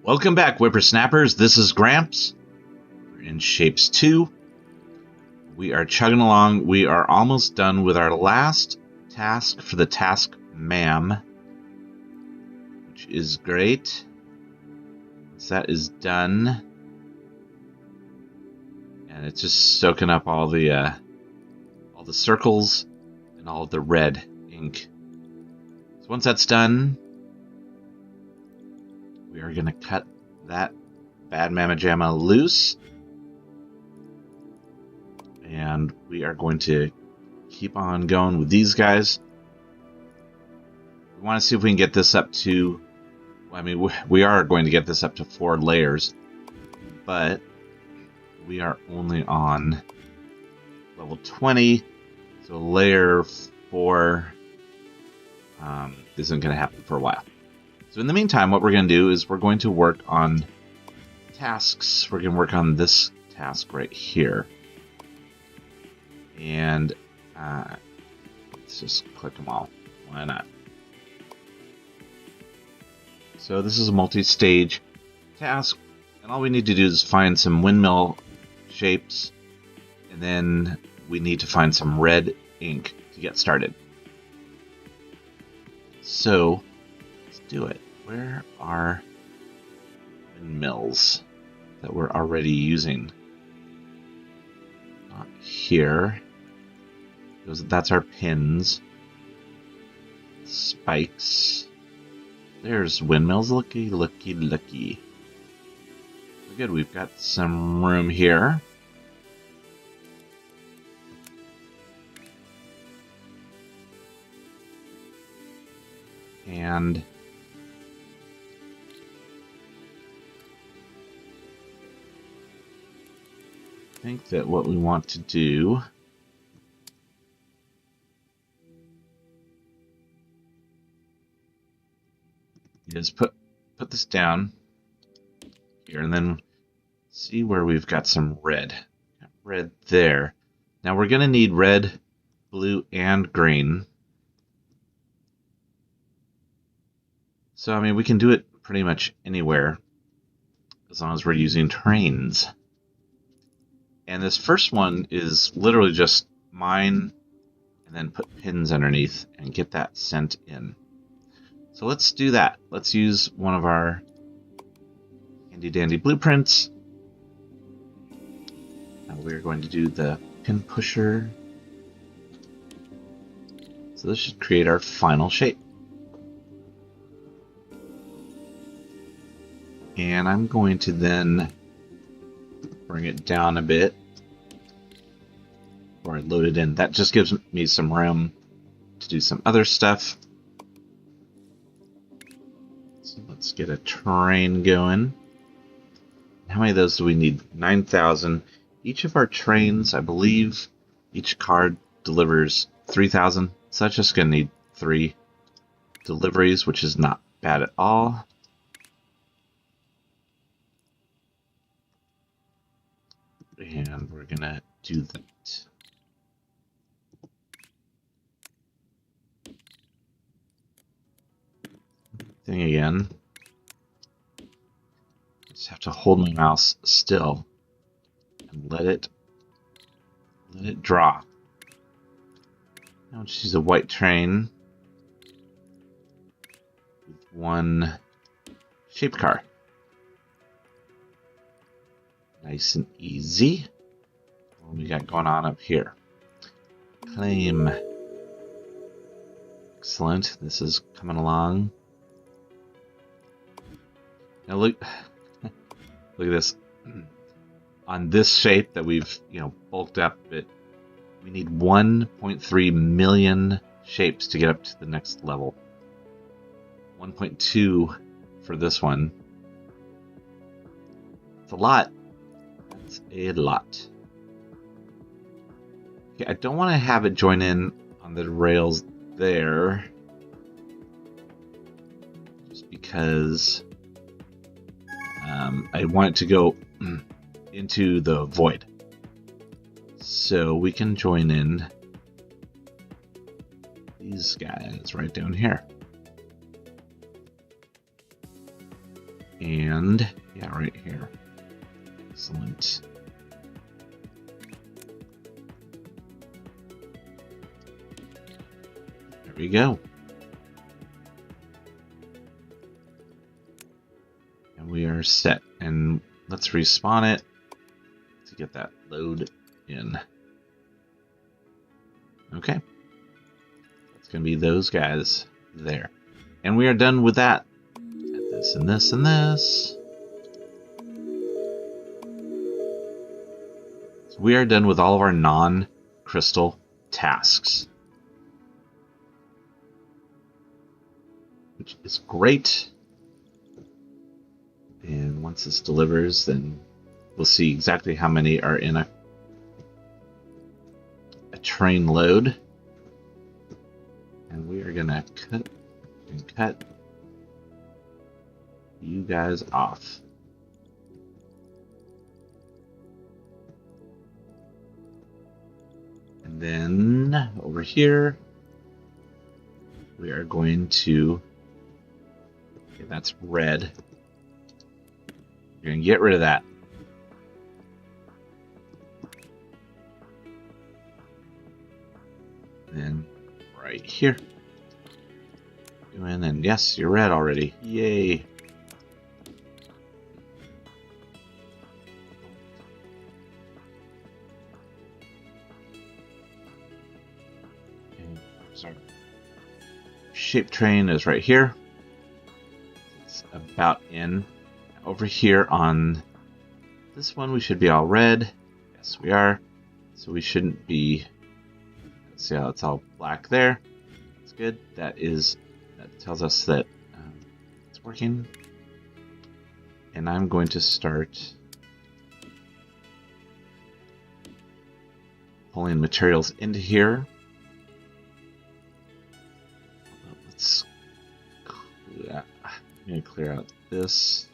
Welcome back, whippersnappers. This is Gramps. We're in Shapez2. We are chugging along. We are almost done with our last task for the task ma'am, which is great. Once that is done, and it's just soaking up all the circles and all of the red ink. So once that's done, we are going to cut that bad mamma jamma loose. And we are going to keep on going with these guys. We want to see if we can get this up to... I mean, we are going to get this up to 4 layers. But we are only on level 20. So layer 4 isn't going to happen for a while. So in the meantime, what we're going to do is we're going to work on tasks. We're going to work on this task right here. And let's just click them all. Why not? So this is a multi-stage task. And all we need to do is find some windmill shapes. And then we need to find some red ink to get started. So do it. Where are windmills that we're already using? Not here. That's our pins. Spikes. There's windmills. Looky, looky, looky. Good, we've got some room here. And I think that what we want to do is put this down here and then see where we've got some red. Got red there. Now we're going to need red, blue, and green. So, I mean, we can do it pretty much anywhere as long as we're using trains. And this first one is literally just mine and then put pins underneath and get that sent in. So let's do that. Let's use one of our handy dandy blueprints. Now we're going to do the pin pusher. So this should create our final shape. And I'm going to then bring it down a bit before I load it in. That just gives me some room to do some other stuff. So let's get a train going. How many of those do we need? 9,000. Each of our trains, I believe, each card delivers 3,000. So that's just going to need 3 deliveries, which is not bad at all. And we're going to do that. Thing again. Just have to hold my mouse still and let it draw. Now I'll just use a white train with 1 shape car. Nice and easy. What we got going on up here? Claim. Excellent. This is coming along. Now look, look at this. On this shape that we've, bulked up, we need 1.3 million shapes to get up to the next level. 1.2 for this one. It's a lot. That's a lot. Okay, I don't want to have it join in on the rails there, just because I want it to go into the void. So we can join in these guys right down here. And yeah, right here. Excellent. There we go. And we are set. And let's respawn it to get that load in. Okay. It's going to be those guys there. And we are done with that. Add this and this and this. So we are done with all of our non-crystal tasks, which is great. And once this delivers, then we'll see exactly how many are in a train load. And we are gonna cut you guys off. And then over here, we are going to, okay, that's red. You're gonna get rid of that. Then right here. And then yes, you're red already. Yay. Sorry. Shape train is right here. It's about in. Over here on this one, we should be all red. Yes, we are. So we shouldn't be. Let's see how it's all black there. That's good. That tells us that it's working. And I'm going to start pulling materials into here. I'm going to clear out this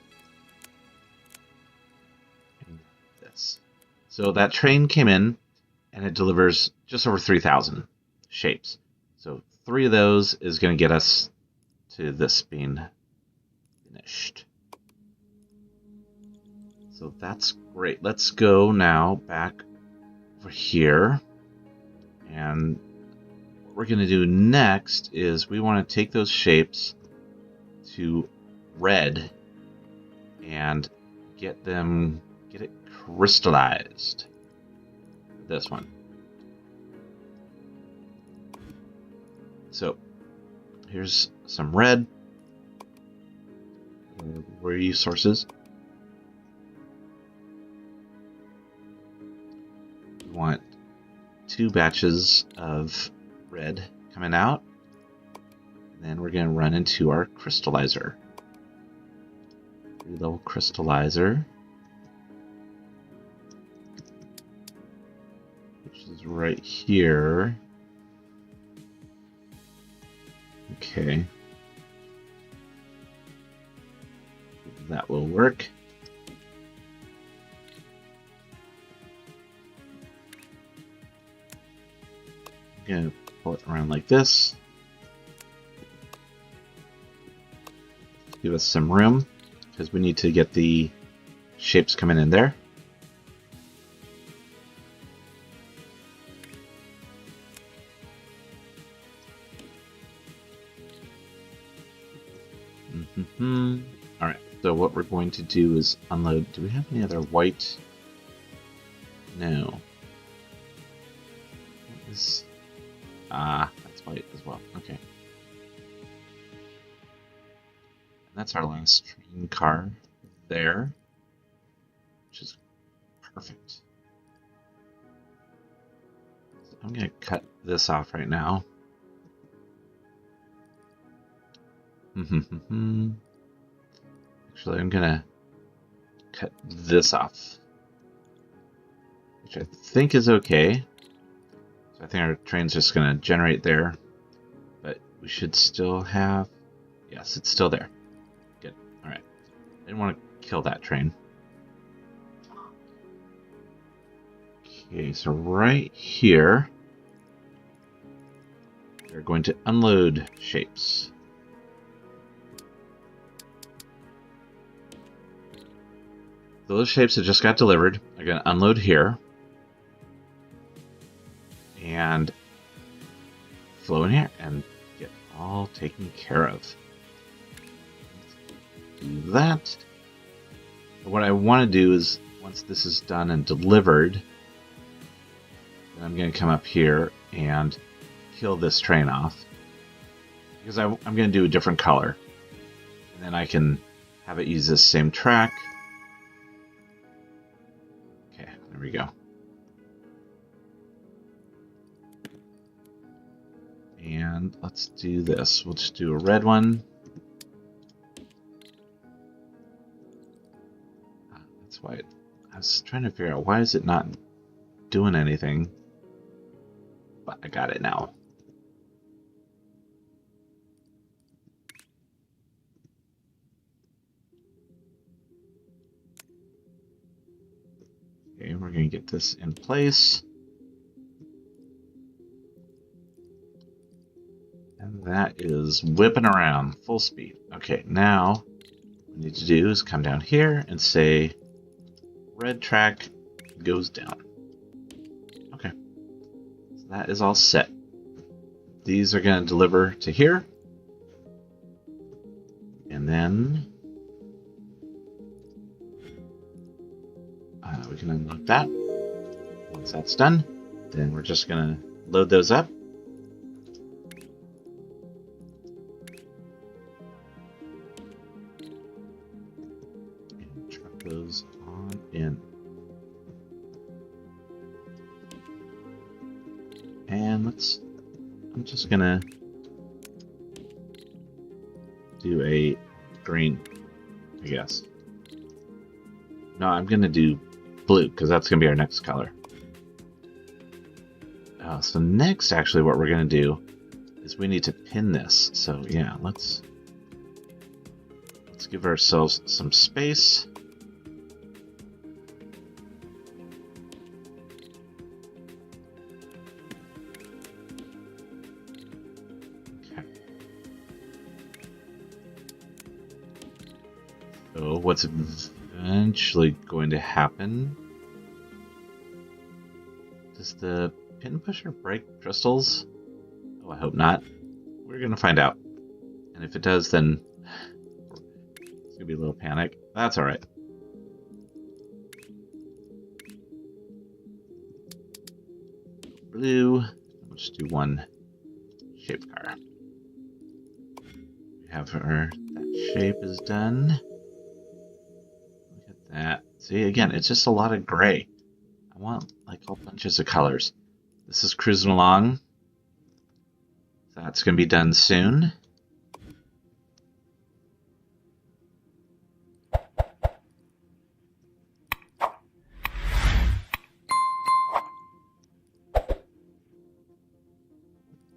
and this. So that train came in and it delivers just over 3,000 shapes. So 3 of those is going to get us to this being finished. So that's great. Let's go now back over here. And what we're going to do next is we want to take those shapes to red and get it crystallized. This one. So here's some red resources. We want 2 batches of red coming out. Then we're going to run into our crystallizer. 3-level crystallizer. Which is right here. Okay. That will work. I'm going to pull it around like this. Give us some room because we need to get the shapes coming in there. Alright, so what we're going to do is unload. Do we have any other white? No. That's white as well. Okay. That's our last train car there, which is perfect. So I'm going to cut this off right now. Actually, I'm going to cut this off, which I think is okay. So I think our train's just going to generate there, but we should still have, yes, it's still there. Good. All right. I didn't want to kill that train. Okay, so right here, we're going to unload shapes. those shapes that just got delivered are going to unload here and flow in here and get all taken care of. Do that. What I want to do is, once this is done and delivered, then I'm going to come up here and kill this train off, because I'm going to do a different color, and then I can have it use this same track. Okay, there we go. And let's do this. We'll just do a red one. That's why I was trying to figure out, why is it not doing anything? But I got it now. Okay, we're going to get this in place. And that is whipping around full speed. Okay, now what we need to do is come down here and say red track goes down. Okay, so that is all set. These are going to deliver to here. And then we can unload that. Once that's done, then we're just going to load those up. And truck those on in. And I'm just going to do a green, I guess. No, I'm going to do blue, because that's going to be our next color. So next, actually, what we're going to do is we need to pin this. So yeah, let's give ourselves some space. Okay. So what's eventually going to happen? Does the pin pusher break crystals? Oh, I hope not. We're going to find out. And if it does, then it's going to be a little panic. That's alright. Blue. We'll just do one shape car. We have that shape is done. Look at that. See, again, it's just a lot of gray. I want like all bunches of colors. This is cruising along. That's going to be done soon.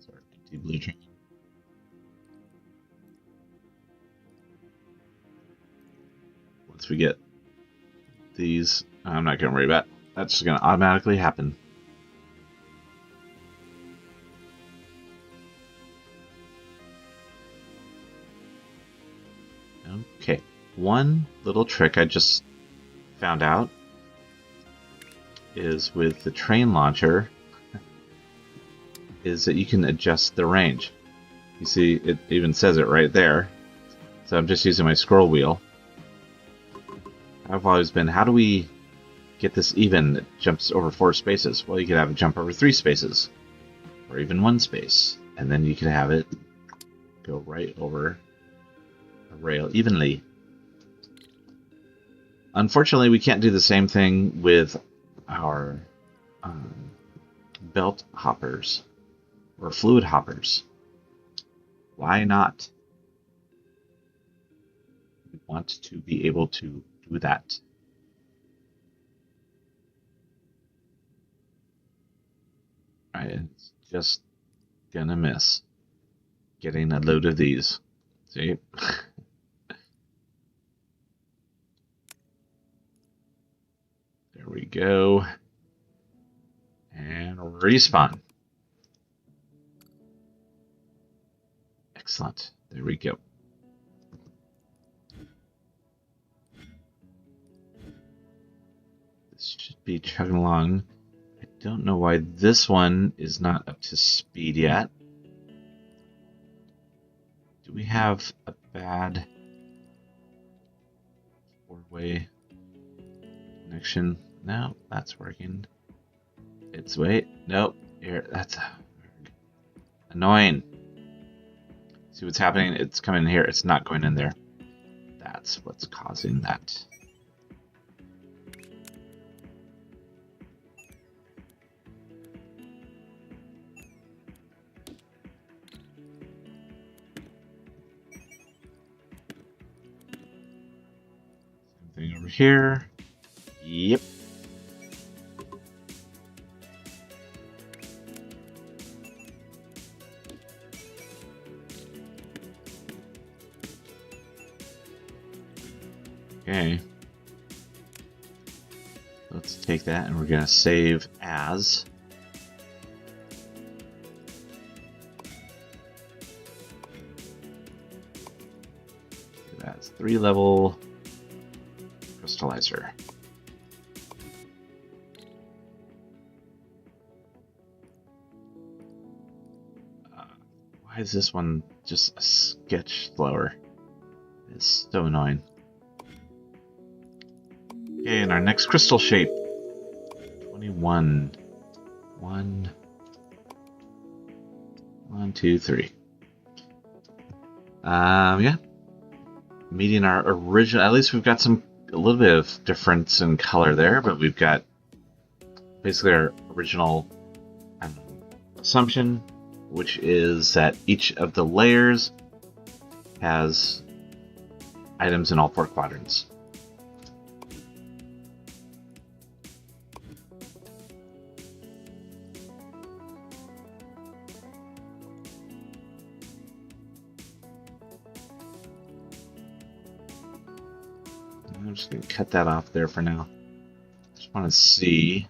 Sorry, empty blue train. Once we get these, I'm not going to worry about it. That's just going to automatically happen. Okay, one little trick I just found out is with the train launcher is that you can adjust the range. You see, it even says it right there. So I'm just using my scroll wheel. I've always been, how do we get this even? It jumps over 4 spaces. Well, you could have it jump over 3 spaces, or even 1 space, and then you could have it go right over a rail evenly. Unfortunately, we can't do the same thing with our belt hoppers or fluid hoppers. Why not? We want to be able to do that. It's just gonna miss getting a load of these. See? There we go. And respawn. Excellent. There we go. be chugging along. I don't know why this one is not up to speed yet. Do we have a bad four-way connection? No, that's working. It's wait. Nope. Here, that's annoying. See what's happening? It's coming in here. It's not going in there. That's what's causing that. Same thing over here. Yep. Okay. Let's take that and we're going to save as. That's 3-level crystallizer. Why is this one just a sketch slower? It's so annoying. Okay, and our next crystal shape. 21. 1, 2, 3. Yeah. Meeting our original, at least we've got a little bit of difference in color there, but we've got basically our original assumption, which is that each of the layers has items in all 4 quadrants. I'm just going to cut that off there for now. Just want to see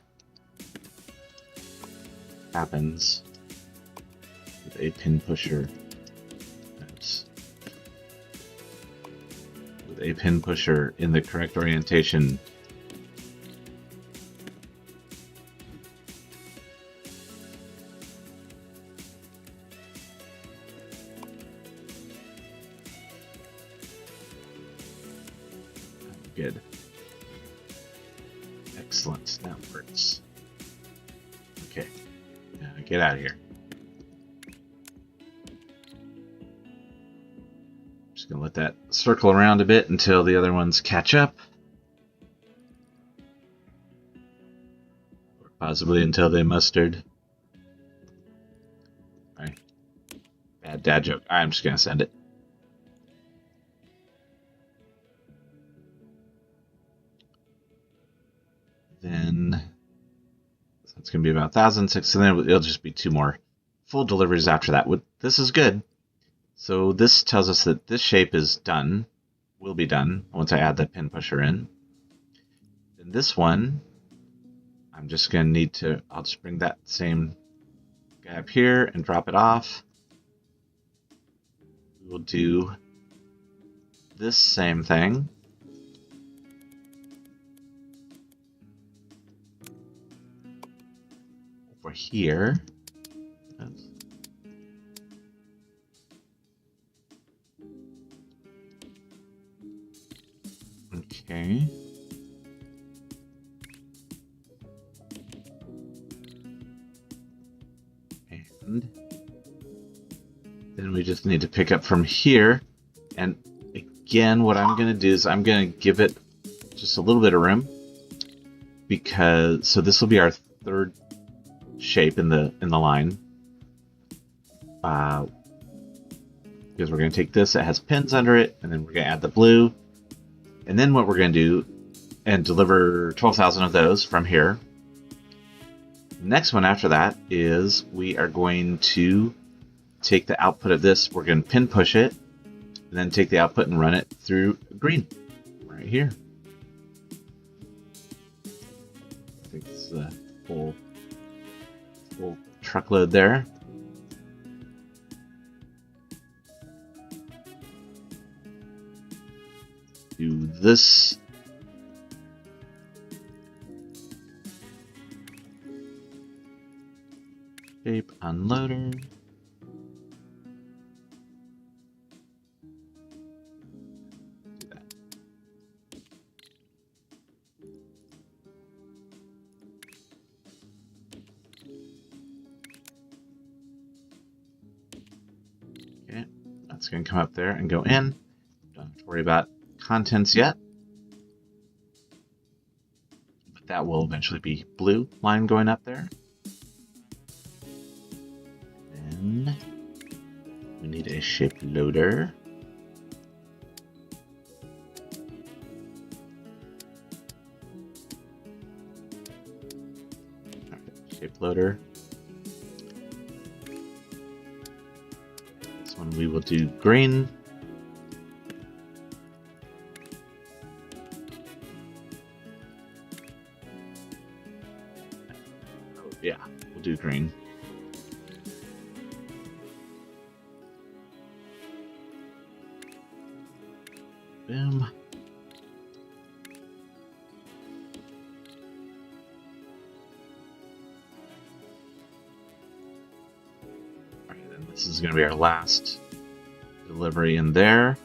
what happens with a pin pusher. Oops. With a pin pusher in the correct orientation. Good. Excellent. That works. Okay. Now get out of here. Just gonna let that circle around a bit until the other ones catch up. Or possibly until they mustard. Alright. Bad dad joke. I'm just gonna send it. Then so it's going to be about 1,006, and then it'll just be 2 more full deliveries after that. This is good. So this tells us that this shape is done, will be done once I add that pin pusher in. Then this one, I'm just going to need to, I'll just bring that same guy up here and drop it off. We'll do this same thing. Over here. Oops. Okay. And then we just need to pick up from here. And again, what I'm going to do is I'm going to give it just a little bit of room, because so this will be our 3rd shape in the line. Because we're going to take this, it has pins under it, and then we're going to add the blue. And then what we're going to do and deliver 12,000 of those from here. The next one after that is we are going to take the output of this, we're going to pin push it, and then take the output and run it through green right here. I think it's the full truckload there. Do this. shape unloader. Do that. Okay, that's going to come up there and go in. Don't have to worry about contents yet. But that will eventually be blue line going up there. Then we need a shape loader. Shape loader. This one we will do green. Oh, yeah, we'll do green. Boom. Alright, then this is going to be our last delivery in there.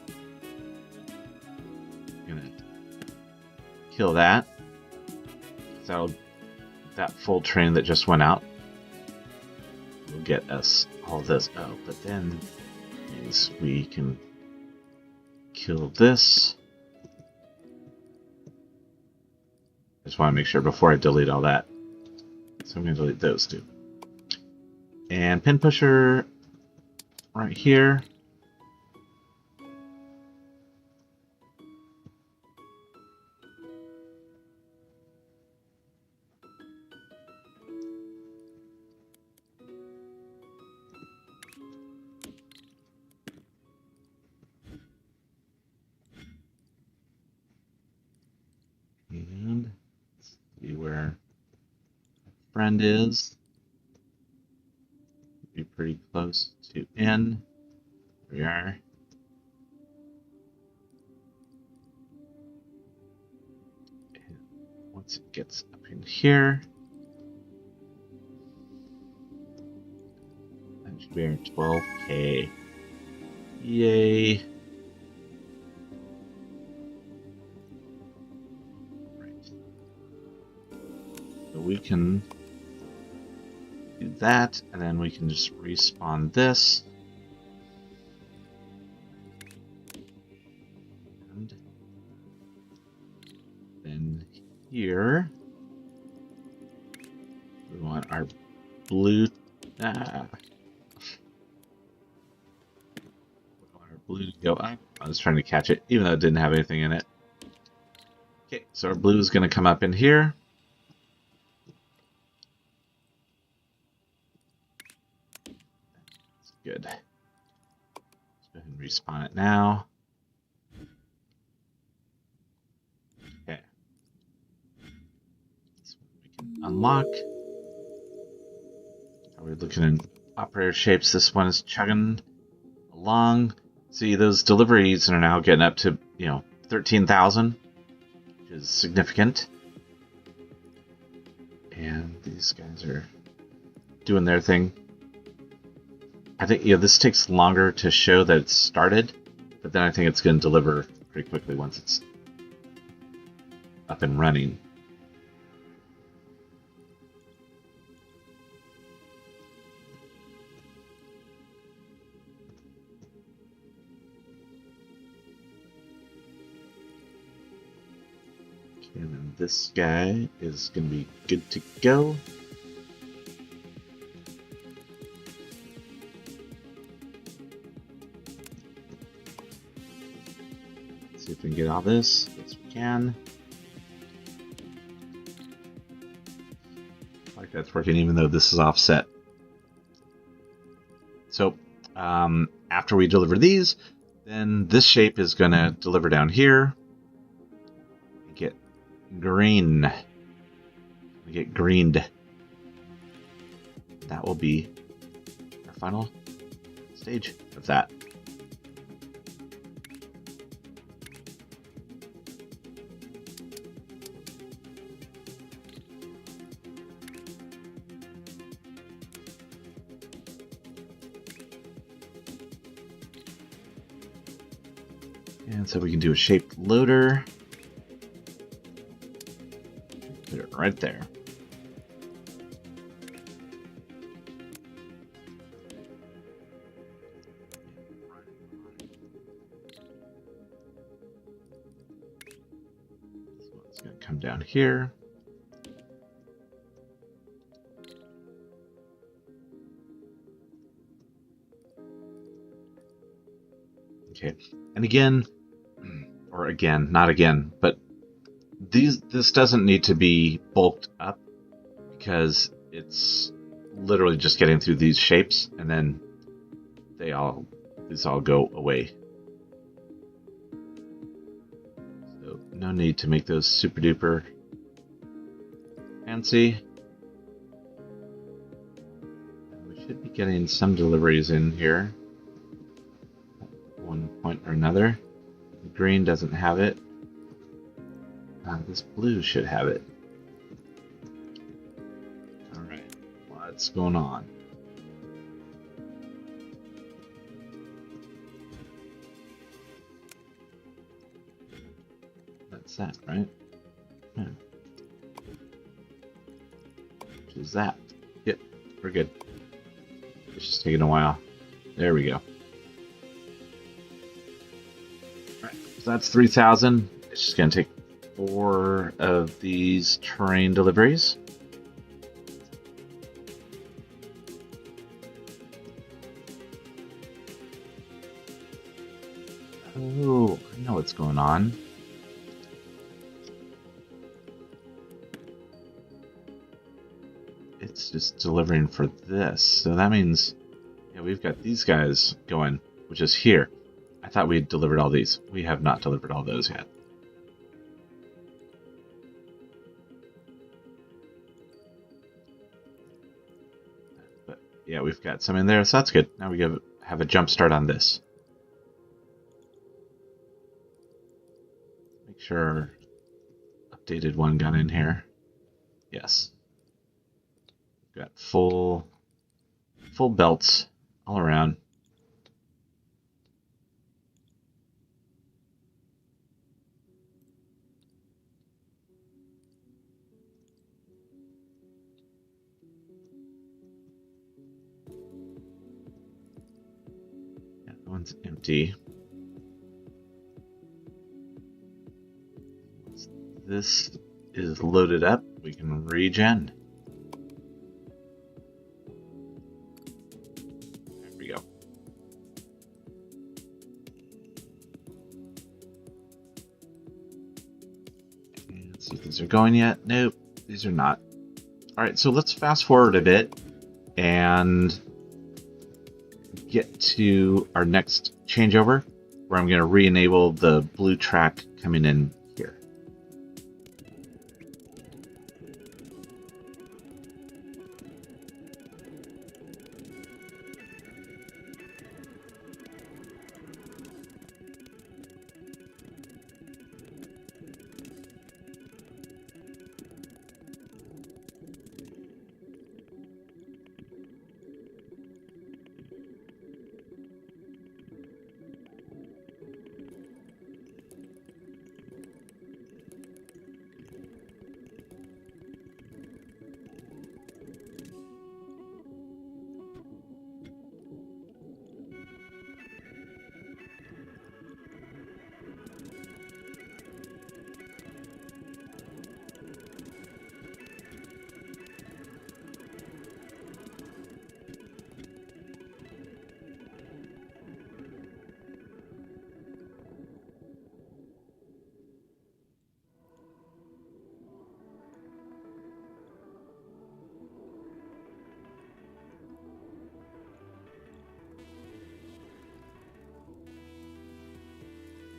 I'm going to kill that. So that full train that just went out will get us all this. Oh, but then means we can kill this. I just want to make sure before I delete all that. So I'm going to delete those two. And pin pusher right here. And let's see where friend is. Be pretty close to N. There we are. And once it gets up in here, that should be our 12K. Yay. Right. So we can do that, and then we can just respawn this. And then here, we want our blue. We want our blue to go up. I was trying to catch it, even though it didn't have anything in it. Okay, so our blue is going to come up in here. Good. Let's go ahead and respawn it now. Okay. So we can unlock. Are we looking in operator shapes? This one is chugging along. See, those deliveries are now getting up to, 13,000, which is significant. And these guys are doing their thing. I think this takes longer to show that it's started, but then I think it's going to deliver pretty quickly once it's up and running. Okay, and then this guy is going to be good to go. See if we can get all this. Yes, we can. Like that's working, even though this is offset. So after we deliver these, then this shape is going to deliver down here. We get green. We get greened. That will be our final stage of that. And so we can do a shaped loader. Put it right there. So it's going to come down here. Okay, and again, or again, not again, but this doesn't need to be bulked up because it's literally just getting through these shapes, and then these all go away. So no need to make those super duper fancy. We should be getting some deliveries in here at one point or another. The green doesn't have it. This blue should have it. Alright, what's going on? That's that, right? Yeah. Which is that? Yep, we're good. It's just taking a while. There we go. Alright, so that's 3,000. It's just going to take 4 of these terrain deliveries. Oh, I know what's going on. It's just delivering for this. So that means, yeah, we've got these guys going, which is here. I thought we had delivered all these. We have not delivered all those yet. But yeah, we've got some in there, so that's good. Now we have a jump start on this. Make sure updated one got in here. Yes. We've got full belts all around. Yeah, that one's empty. Once this is loaded up, we can regen. There we go. Let's see if these are going yet. Nope, these are not. Alright, so let's fast forward a bit and get to our next changeover, where I'm going to re-enable the blue track coming in here.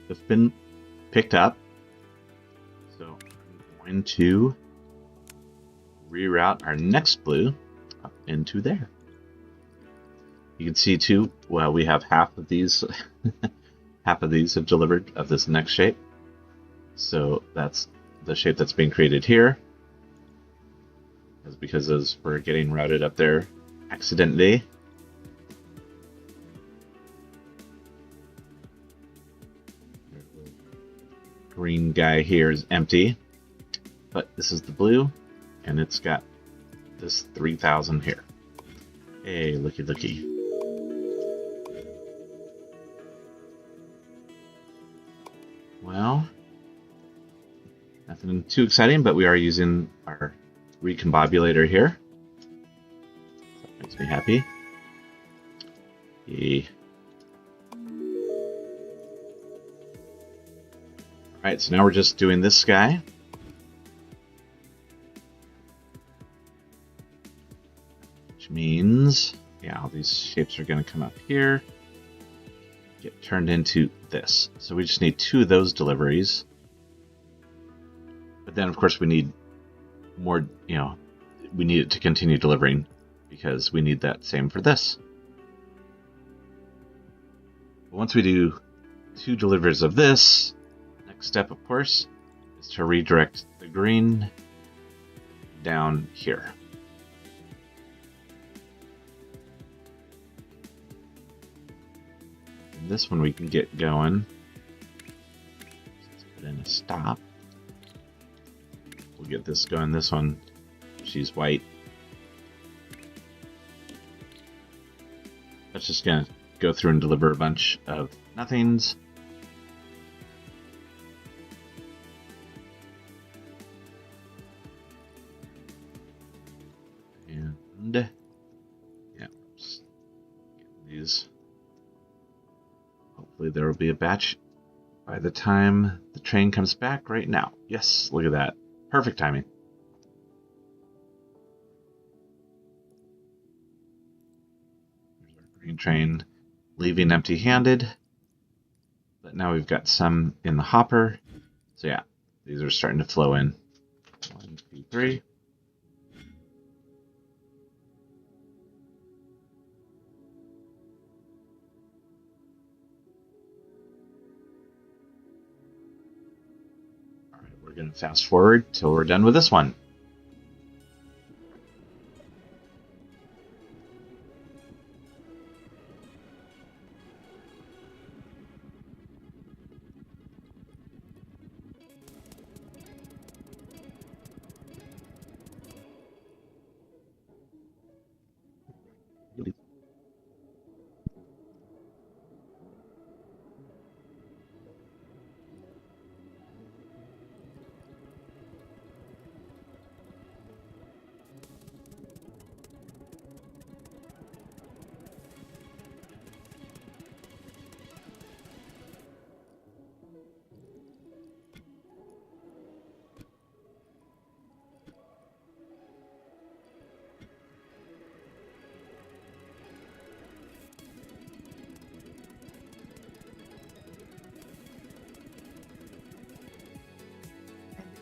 It's been picked up, so I'm going to reroute our next blue up into there. You can see too, well, we have half of these half of these have delivered of this next shape, so that's the shape that's being created here. That's because those were getting routed up there accidentally. green guy here is empty, but this is the blue, and it's got this 3,000 here. Hey, looky looky. Well, nothing too exciting, but we are using our recombobulator here. That makes me happy. Yay. Alright, so now we're just doing this guy. Which means, yeah, all these shapes are going to come up here, get turned into this. So we just need 2 of those deliveries. But then, of course, we need more, we need it to continue delivering because we need that same for this. Once we do 2 deliveries of this, next step, of course, is to redirect the green down here. And this one we can get going. Let's put in a stop. We'll get this going. This one, she's white. That's just going to go through and deliver a bunch of nothings. And yeah, just get these. Hopefully there will be a batch by the time the train comes back right now. Yes, look at that. Perfect timing. There's our green train leaving empty-handed. But now we've got some in the hopper. So yeah, these are starting to flow in. 1, 2, 3. We're going to fast forward till we're done with this one.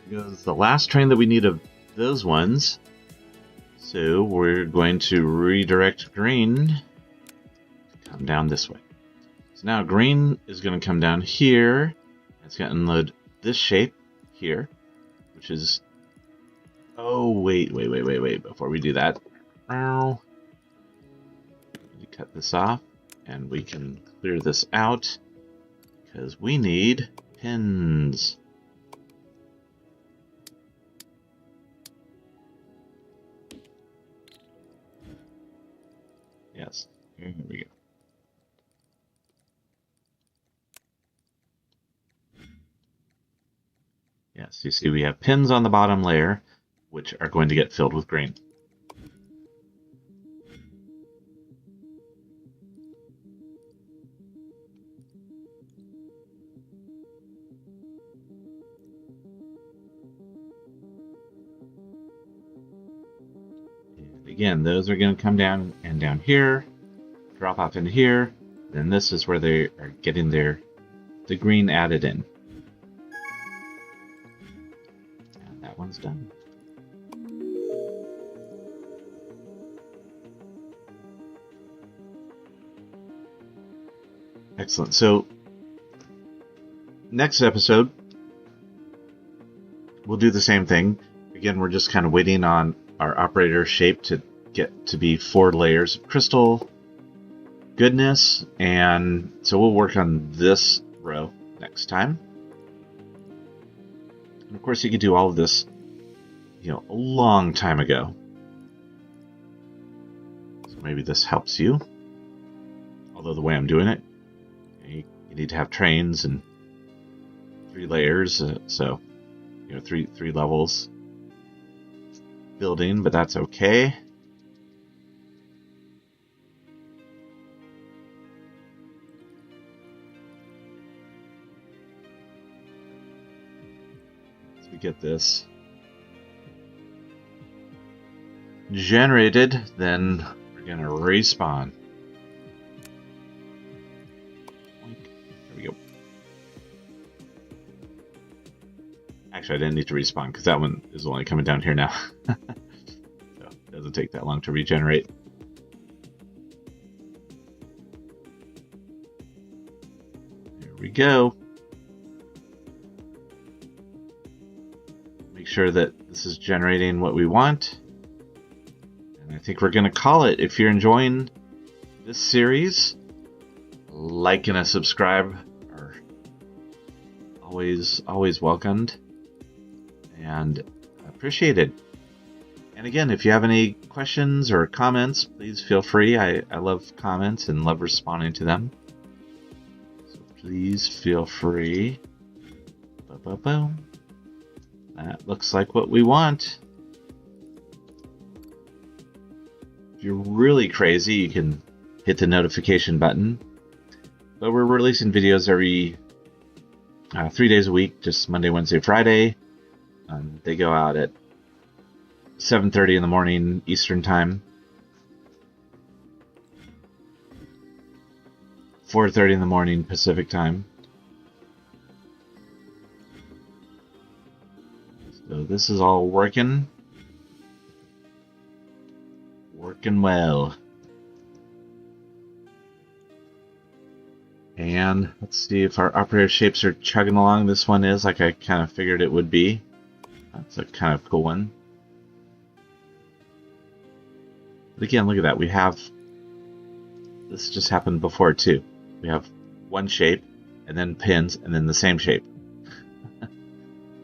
Goes the last train that we need of those ones. So we're going to redirect green to come down this way. So now green is going to come down here. It's going to unload this shape here, which is... Oh, wait. Before we do that, cut this off, and we can clear this out because we need pins. Yes, here we go. Yes, you see we have pins on the bottom layer, which are going to get filled with green. Again, those are going to come down and down here, drop off into here. Then this is where they are getting the green added in. And that one's done. Excellent. So next episode, we'll do the same thing. Again, we're just kind of waiting on our operator shape to get to be 4 layers of crystal goodness, and so we'll work on this row next time. And of course, you could do all of this, a long time ago. So maybe this helps you. Although the way I'm doing it, you need to have trains and 3 layers, so three levels building, but that's okay. So we get this generated, then we're gonna respawn. There we go. Actually, I didn't need to respawn because that one is only coming down here now. So it doesn't take that long to regenerate. There we go. Make sure that this is generating what we want. And I think we're going to call it. If you're enjoying this series, like and a subscribe are always welcomed and appreciated. And again, if you have any questions or comments, please feel free. I love comments and love responding to them. So please feel free. Boom. That looks like what we want. If you're really crazy, you can hit the notification button. But we're releasing videos every 3 days a week, just Monday, Wednesday, Friday. They go out at 7:30 in the morning Eastern Time, 4:30 in the morning Pacific Time. So this is all working well. And let's see if our operator shapes are chugging along. This one is, like I kind of figured it would be. That's a kind of cool one. But again, look at that. We have, this just happened before too. We have one shape, and then pins, and then the same shape.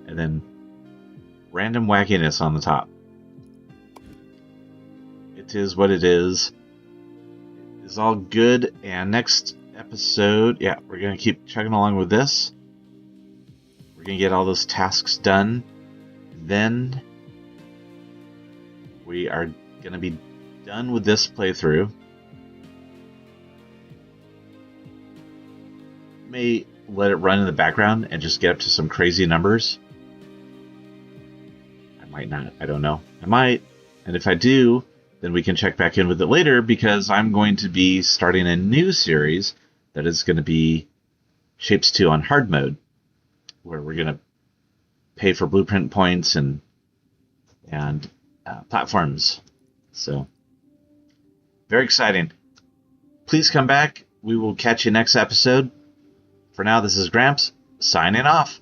And then random wackiness on the top. It is what it is. It's all good. And next episode, yeah, we're going to keep chugging along with this. We're going to get all those tasks done. Then we are going to be done with this playthrough. May let it run in the background and just get up to some crazy numbers. I might not. I don't know. I might. And if I do, then we can check back in with it later, because I'm going to be starting a new series that is going to be Shapez2 on hard mode, where we're going to pay for blueprint points and platforms. So very exciting. Please come back. We will catch you next episode. For now, this is Gramps signing off.